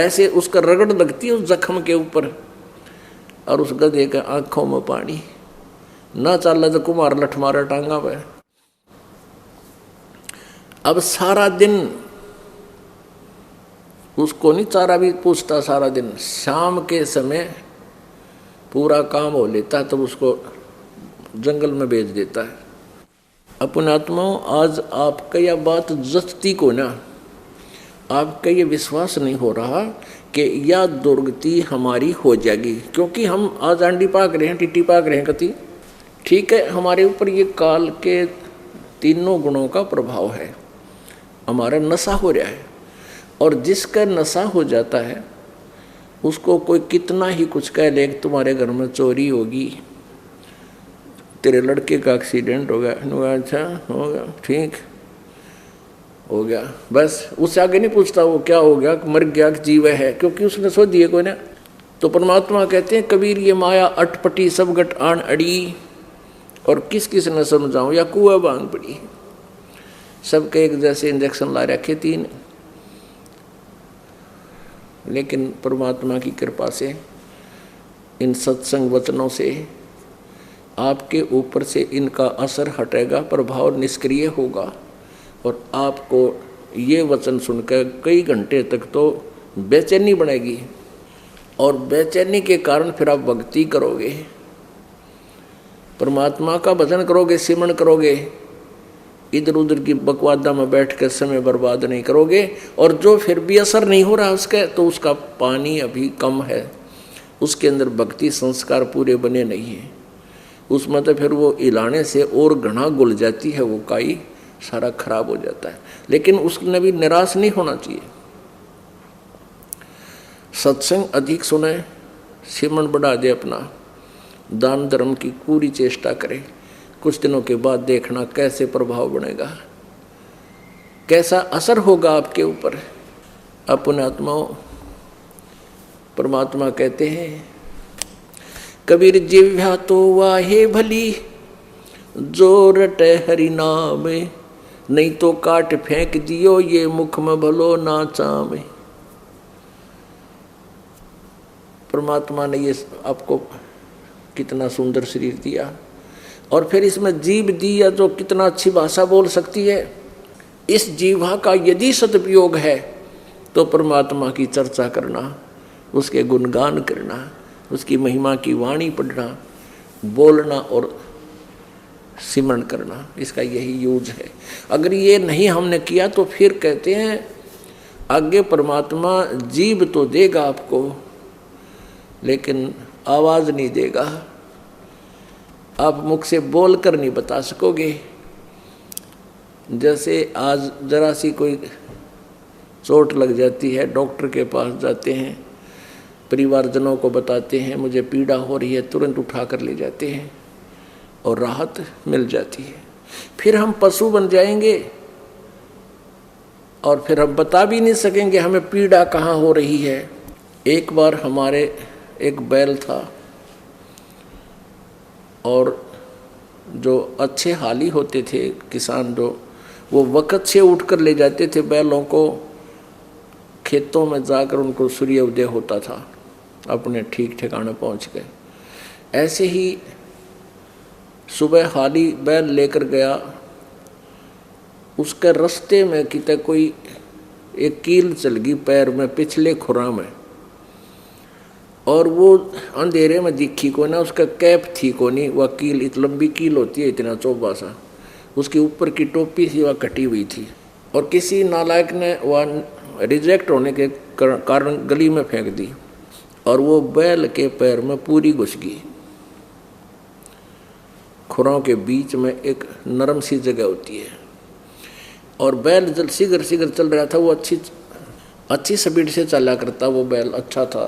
ऐसे उसका रगड़ लगती है उस जख्म के ऊपर, और उस गधे के आंखों में पानी, ना चाल तो कुमार लठ मारे टांगा पे। अब सारा दिन उसको नहीं चारा भी पूछता, सारा दिन शाम के समय पूरा काम हो लेता है, तब उसको जंगल में भेज देता है। अपने आत्माओं, आज आपका यह बात जचती को ना, आपका ये विश्वास नहीं हो रहा कि यह दुर्गति हमारी हो जाएगी, क्योंकि हम आज आंडी पाक रहे हैं, टिट्टी पाक रहे हैं कति। ठीक है, हमारे ऊपर ये काल के तीनों गुणों का प्रभाव है, हमारा नशा हो रहा है। और जिसका नशा हो जाता है उसको कोई कितना ही कुछ कह ले, तुम्हारे घर में चोरी होगी, तेरे लड़के का एक्सीडेंट हो गया, अच्छा हो गया, ठीक हो गया, बस उससे आगे नहीं पूछता वो क्या हो गया, मर गया, जीव है, क्योंकि उसने सोच दिए कोई ना। तो परमात्मा कहते हैं, कबीर ये माया अटपटी सब गट आन अड़ी, और किस किस न समझाऊं, या कुआ बांग पड़ी। सबके एक जैसे इंजेक्शन ला रखे तीन, लेकिन परमात्मा की कृपा से, इन सत्संग वचनों से आपके ऊपर से इनका असर हटेगा, प्रभाव निष्क्रिय होगा, और आपको ये वचन सुनकर कई घंटे तक तो बेचैनी बढ़ेगी, और बेचैनी के कारण फिर आप भक्ति करोगे, परमात्मा का भजन करोगे, सिमरन करोगे, इधर उधर की बकवादा में बैठ कर समय बर्बाद नहीं करोगे। और जो फिर भी असर नहीं हो रहा उसका, तो उसका पानी अभी कम है, उसके अंदर भक्ति संस्कार पूरे बने नहीं हैं, उसमें तो फिर वो हिलाने से और घना घुल जाती है, वो काई सारा खराब हो जाता है। लेकिन उसने भी निराश नहीं होना चाहिए, सत्संग अधिक सुने, सिमरन बढ़ा दे, अपना दान धर्म की पूरी चेष्टा करे। कुछ दिनों के बाद देखना कैसे प्रभाव बनेगा, कैसा असर होगा आपके ऊपर। अपने आत्माओं, परमात्मा कहते हैं, कबीर जिह्वा तो वाहे भली, जो रटे हरि नाम, नहीं तो काट फेंक दियो ये मुख में भलो ना चामे। परमात्मा ने ये आपको कितना सुंदर शरीर दिया, और फिर इसमें जीभ दी है जो कितना अच्छी भाषा बोल सकती है। इस जीवा का यदि सदुपयोग है तो परमात्मा की चर्चा करना, उसके गुणगान करना, उसकी महिमा की वाणी पढ़ना, बोलना और सिमरन करना, इसका यही यूज है। अगर ये नहीं हमने किया तो फिर कहते हैं आगे परमात्मा जीभ तो देगा आपको, लेकिन आवाज़ नहीं देगा, आप मुख से बोल कर नहीं बता सकोगे। जैसे आज जरा सी कोई चोट लग जाती है, डॉक्टर के पास जाते हैं, परिवारजनों को बताते हैं मुझे पीड़ा हो रही है, तुरंत उठा कर ले जाते हैं और राहत मिल जाती है। फिर हम पशु बन जाएंगे और फिर हम बता भी नहीं सकेंगे हमें पीड़ा कहाँ हो रही है। एक बार हमारे एक बैल था, और जो अच्छे हाली होते थे किसान, जो वो वक़्त से उठ कर ले जाते थे बैलों को खेतों में, जाकर उनको सूर्य उदय होता था, अपने ठीक ठिकाने पहुंच गए। ऐसे ही सुबह हाली बैल लेकर गया, उसके रास्ते में कितने कोई एक कील चल गई पैर में, पिछले खुरा में, और वो अंधेरे में दिखी को ना, उसका कैप थी को नहीं, वह कील इतनी लंबी कील होती है, इतना चौबा सा, उसके ऊपर की टोपी सी वह कटी हुई थी, और किसी नालायक ने वह रिजेक्ट होने के कारण गली में फेंक दी, और वो बैल के पैर में पूरी घुस गई। खुरों के बीच में एक नरम सी जगह होती है, और बैल जल सिगर सिगर चल रहा था, वो अच्छी स्पीड से चला करता, वो बैल अच्छा था,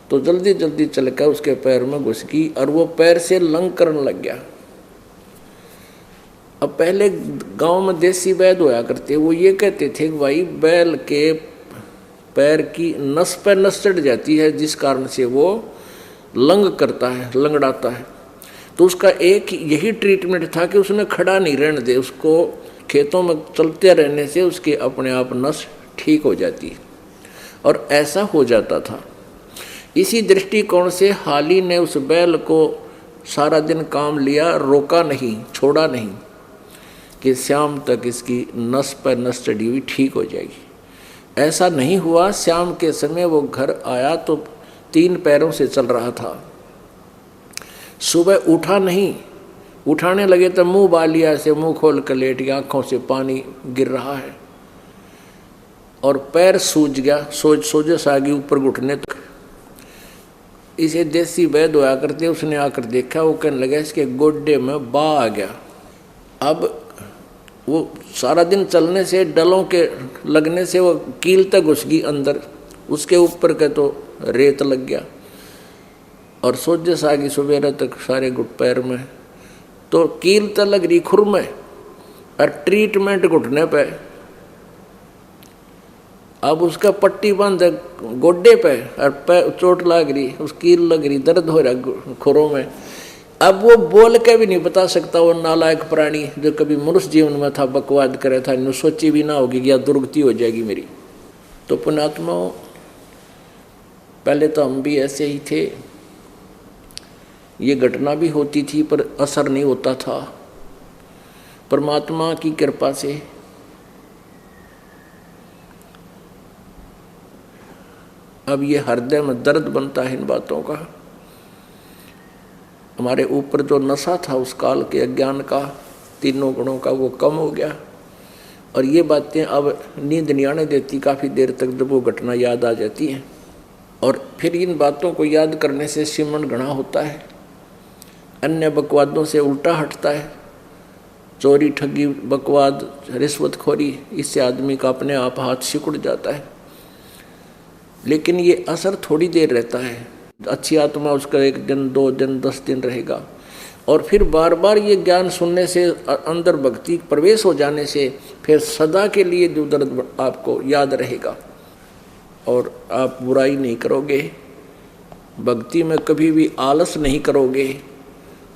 तो जल्दी जल्दी चल कर उसके पैर में घुस गई, और वो पैर से लंग करने लग गया। अब पहले गांव में देसी वैद्य होया करते, वो ये कहते थे कि भाई बैल के पैर की नस पे नस चढ़ जाती है, जिस कारण से वो लंग करता है, लंगड़ाता है। तो उसका एक यही ट्रीटमेंट था कि उसने खड़ा नहीं रहने दे, उसको खेतों में चलते रहने से उसके अपने आप नस ठीक हो जाती है। और ऐसा हो जाता था। इसी दृष्टिकोण से हाली ने उस बैल को सारा दिन काम लिया, रोका नहीं, छोड़ा नहीं कि शाम तक इसकी नस पर नस चढ़ी हुई ठीक हो जाएगी। ऐसा नहीं हुआ। शाम के समय वो घर आया तो 3 पैरों से चल रहा था। सुबह उठा नहीं, उठाने लगे तो मुंह बालिया से मुंह खोल कर लेट गया, आंखों से पानी गिर रहा है और पैर सूज गया, सोजस आ गई ऊपर घुटने तक। इसे देसी वैद्य होया करते, उसने आकर देखा, वो कहने लगा इसके गोड्डे में बा आ गया। अब वो सारा दिन चलने से, डलों के लगने से वो कील तक घुस गई अंदर, उसके ऊपर के तो रेत लग गया और सोजस आ गई सवेरे तक सारे घुट पैर में। तो कील तक लग रही खुर में और ट्रीटमेंट घुटने पे। अब उसका पट्टी बंद है गोड्डे पे और पैर चोट लग रही, उस कील लग रही, दर्द हो रहा खुरों में। अब वो बोल के भी नहीं बता सकता, वो नालायक प्राणी जो कभी मनुष्य जीवन में था, बकवाद करे था, इन्हें सोची भी ना होगी कि या दुर्गति हो जाएगी मेरी। तो पुण्यात्माओं, पहले तो हम भी ऐसे ही थे, ये घटना भी होती थी पर असर नहीं होता था। परमात्मा की कृपा से अब ये हृदय में दर्द बनता है इन बातों का। हमारे ऊपर जो नशा था उस काल के अज्ञान का, 3 गुणों का, वो कम हो गया और ये बातें अब नींद नहीं आने देती काफ़ी देर तक, जब वो घटना याद आ जाती है। और फिर इन बातों को याद करने से सिमरण घना होता है, अन्य बकवादों से उल्टा हटता है। चोरी, ठगी, बकवाद, रिश्वतखोरी, इससे आदमी का अपने आप हाथ सिकुड़ जाता है। लेकिन ये असर थोड़ी देर रहता है। अच्छी आत्मा उसका 1 दिन, 2 दिन, 10 दिन रहेगा और फिर बार बार ये ज्ञान सुनने से, अंदर भक्ति प्रवेश हो जाने से फिर सदा के लिए जो दर्द आपको याद रहेगा और आप बुराई नहीं करोगे, भक्ति में कभी भी आलस नहीं करोगे,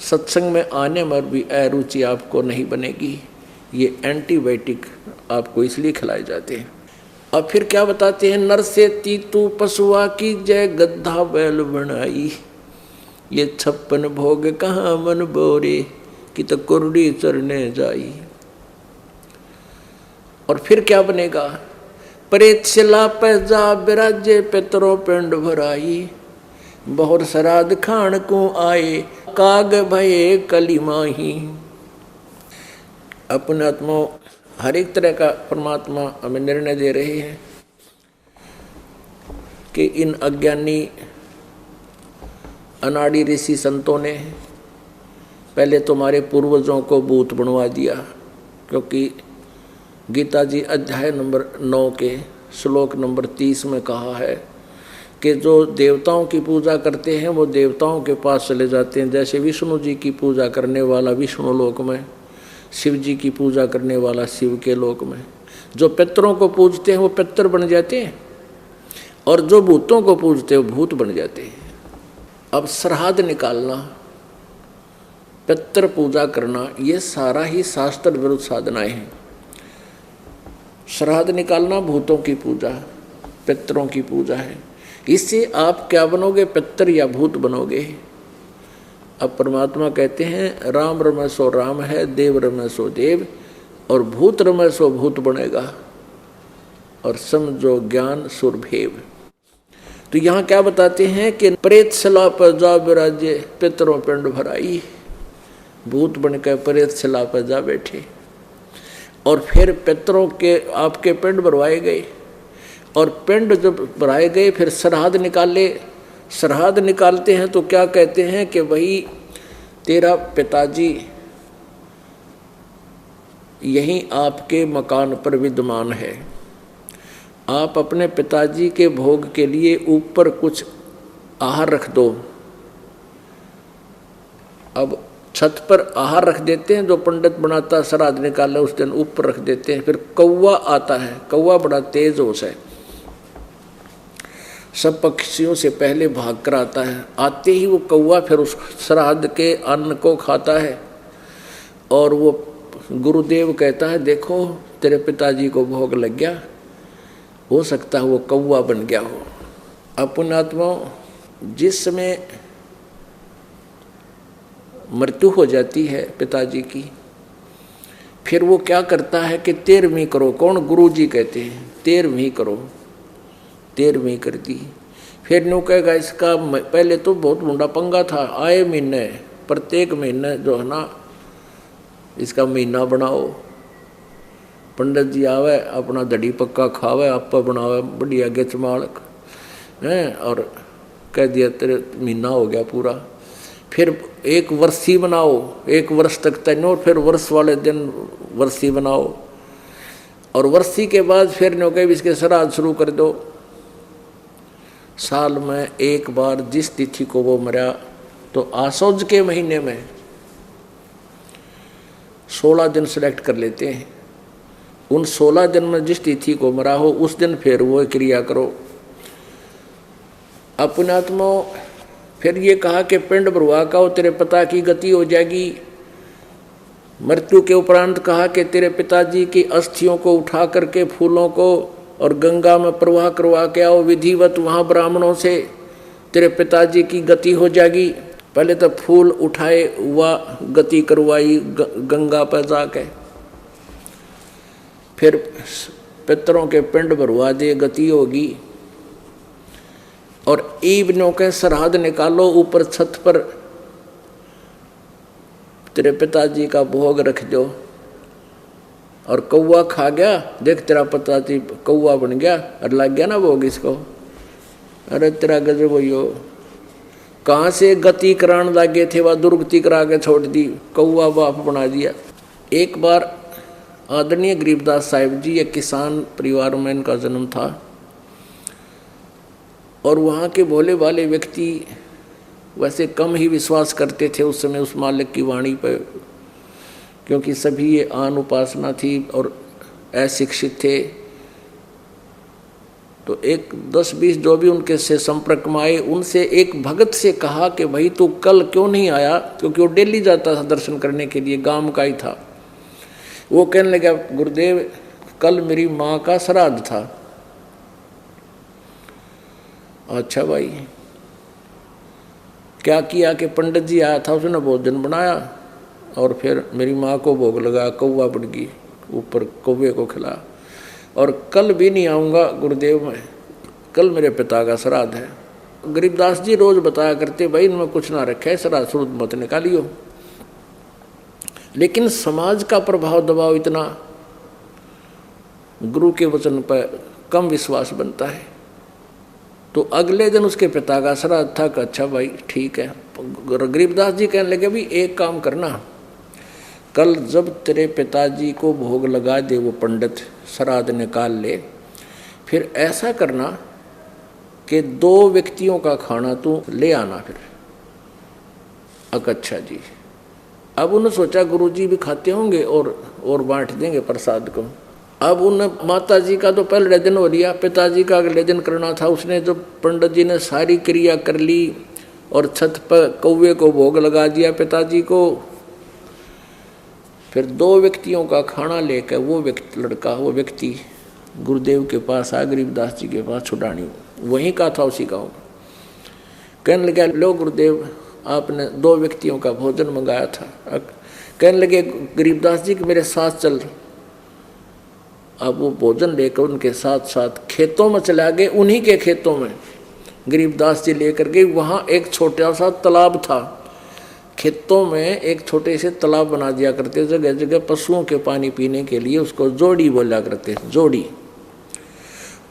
सत्संग में आने में भी अरुचि आपको नहीं बनेगी। ये एंटीबायोटिक आपको इसलिए खिलाए जाते हैं। अब फिर क्या बताते हैं, नर से तीतू पशुआ की जय, गद्धा बैल बनाई, ये 56 भोग कहाँ मन बोरे, कि तो कुरड़ी चरने जाई। और फिर क्या बनेगा, प्रेत शिला पे जा बिराजे, पितरों पिंड भराई, बहुर श्राद्ध खान को आए, काग भये कली माही। अपने आत्मा हर एक तरह का परमात्मा हमें निर्णय दे रहे हैं कि इन अज्ञानी अनाड़ी ऋषि संतों ने पहले तुम्हारे पूर्वजों को भूत बनवा दिया, क्योंकि गीता जी अध्याय नंबर 9 के श्लोक नंबर 30 में कहा है कि जो देवताओं की पूजा करते हैं वो देवताओं के पास चले जाते हैं। जैसे विष्णु जी की पूजा करने वाला विष्णु लोक में, शिव जी की पूजा करने वाला शिव के लोक में। जो पितरों को पूजते हैं वो पितर बन जाते हैं और जो भूतों को पूजते हैं वो भूत बन जाते हैं। अब श्राद्ध निकालना, पितर पूजा करना, ये सारा ही शास्त्र विरुद्ध साधनाएं हैं। श्राद्ध निकालना भूतों की पूजा, पितरों की पूजा है। इससे आप क्या बनोगे, पितर या भूत बनोगे। अब परमात्मा कहते हैं राम रमय सो राम है, देव रमय सो देव, और भूत रमय सो भूत बनेगा, और समझो ज्ञान सुरभेव। तो यहाँ क्या बताते हैं कि प्रेत शिला पर जा विराजे, पितरों पिंड भराई, भूत बनकर प्रेत शिला पर जा बैठे और फिर पितरों के आपके पिंड भरवाए गए। और पिंड जब भराए गए फिर श्राद्ध निकाले। श्राद्ध निकालते हैं तो क्या कहते हैं कि वही तेरा पिताजी यहीं आपके मकान पर विद्यमान है, आप अपने पिताजी के भोग के लिए ऊपर कुछ आहार रख दो। अब छत पर आहार रख देते हैं, जो पंडित बनाता श्राद्ध निकाले उस दिन ऊपर रख देते हैं। फिर कौवा आता है, कौवा बड़ा तेज होश है, सब पक्षियों से पहले भाग कर आता है। आते ही वो कौवा फिर उस श्राद्ध के अन्न को खाता है और वो गुरुदेव कहता है देखो तेरे पिताजी को भोग लग गया। हो सकता है वो कौवा बन गया हो। अपुण्यात्मा जिस समय मृत्यु हो जाती है पिताजी की, फिर वो क्या करता है कि 13वीं करो। कौन? गुरु जी कहते हैं 13वीं करो। 13वीं कर दी। फिर न्यू कहेगा इसका पहले तो बहुत मुंडा पंगा था, आए महीने प्रत्येक महीने जो है ना इसका महीना बनाओ। पंडित जी आवे अपना दड़ी पक्का खावे, आप बनावे बढ़िया गेच मालक हैं, और कह दिया तेरे महीना हो गया पूरा। फिर 1 वर्षी बनाओ, 1 वर्ष तक तैनो, फिर वर्ष वाले दिन वर्षी बनाओ, और वर्षी के बाद फिर नो कहे इसके श्राद्ध शुरू कर दो। साल में 1 बार जिस तिथि को वो मरा, तो आसौज के महीने में 16 दिन सेलेक्ट कर लेते हैं। उन 16 दिन में जिस तिथि को मरा हो उस दिन फिर वो क्रिया करो। अपुण्यात्मा फिर ये कहा कि पिंड भरवा का तेरे पिता की गति हो जाएगी। मृत्यु के उपरांत कहा कि तेरे पिताजी की अस्थियों को उठा करके फूलों को और गंगा में प्रवाह करवा के आओ विधिवत, वहाँ ब्राह्मणों से तेरे पिताजी की गति हो जाएगी। पहले तो फूल उठाए हुआ गति करवाई गंगा पर जाके, फिर पितरों के पिंड भरवा दे, गति होगी। और ईवनों के श्राद्ध निकालो, ऊपर छत पर तेरे पिताजी का भोग रख दो। और कौवा खा गया, देख तेरा पिताजी कौवा बन गया और लग गया ना भोग इसको, अरे तेरा गजब हो। कहाँ से गति कराने लगे थे, वह दुर्गति करा के छोड़ दी, कौवा बाप बना दिया। एक बार आदरणीय गरीबदास साहिब जी, एक किसान परिवार में इनका जन्म था, और वहाँ के भोले भाले व्यक्ति वैसे कम ही विश्वास करते थे उस समय उस मालिक की वाणी पर, क्योंकि सभी ये आन उपासना थी और अशिक्षित थे। तो एक 10-20 जो भी उनके से संपर्क में आए, उनसे एक भगत से कहा कि भाई तू कल क्यों नहीं आया, क्योंकि वो डेली जाता था दर्शन करने के लिए, गांव का ही था। वो कहने लगा गुरुदेव कल मेरी माँ का श्राद्ध था। अच्छा भाई, क्या किया कि पंडित जी आया था, उसने भोजन बनाया और फिर मेरी माँ को भोग लगा, कौवा बन गई, ऊपर कौवे को खिला। और कल भी नहीं आऊँगा गुरुदेव, मैं कल मेरे पिता का श्राद्ध है। गरीबदास जी रोज बताया करते भाई इनमें कुछ ना रखे, श्राद्ध शुद्ध मत निकालियो। लेकिन समाज का प्रभाव दबाव इतना, गुरु के वचन पर कम विश्वास बनता है। तो अगले दिन उसके पिता का श्राद्ध था कि अच्छा भाई ठीक है। गरीबदास जी कहने लगे भी एक काम करना, कल जब तेरे पिताजी को भोग लगा दे वो पंडित, श्राद्ध निकाल ले, फिर ऐसा करना कि 2 व्यक्तियों का खाना तू ले आना फिर। अच्छा जी। अब उन्होंने सोचा गुरुजी भी खाते होंगे और बांट देंगे प्रसाद को। अब उन माता जी का तो पहले दिन हो लिया, पिताजी का अगले दिन करना था। उसने जो पंडित जी ने सारी क्रिया कर ली और छत पर कौवे को भोग लगा दिया पिताजी को, फिर 2 व्यक्तियों का खाना लेकर वो व्यक्ति गुरुदेव के पास आ, गरीबदास जी के पास छुड़ानी, वहीं का था उसी गाँव। कहने लगा लो गुरुदेव आपने 2 व्यक्तियों का भोजन मंगाया था। कहने लगे गरीबदास जी कि मेरे साथ चल। अब वो भोजन लेकर उनके साथ साथ खेतों में चला गए। उन्हीं के खेतों में गरीबदास जी लेकर गए। वहाँ एक छोटा सा तालाब था। खेतों में एक छोटे से तालाब बना दिया करते, जगह जगह पशुओं के पानी पीने के लिए, उसको जोड़ी बोला करते, जोड़ी।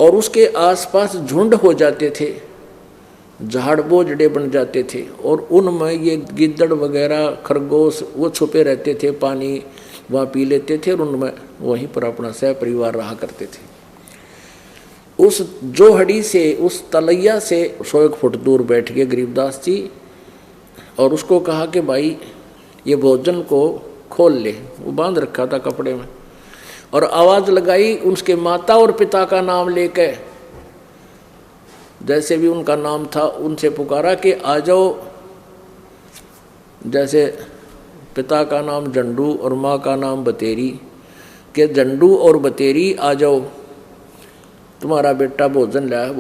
और उसके आसपास झुंड हो जाते थे, झाड़ बोझड़े बन जाते थे, और उनमें ये गिद्दड़ वगैरह खरगोश वो छुपे रहते थे, पानी वहाँ पी लेते थे, और उनमें वहीं पर अपना सह परिवार रहा करते थे। उस जोहड़ी से, उस तलैया से 100 फुट दूर बैठ गए गरीबदास जी और उसको कहा कि भाई ये भोजन को खोल ले। वो बांध रखा था कपड़े में, और आवाज़ लगाई उसके माता और पिता का नाम लेकर, जैसे भी उनका नाम था उनसे पुकारा कि आ जाओ। जैसे पिता का नाम झंडू और माँ का नाम बतेरी, के झंडू और बतेरी आ जाओ। तुम्हारा बेटा भोजन लाया,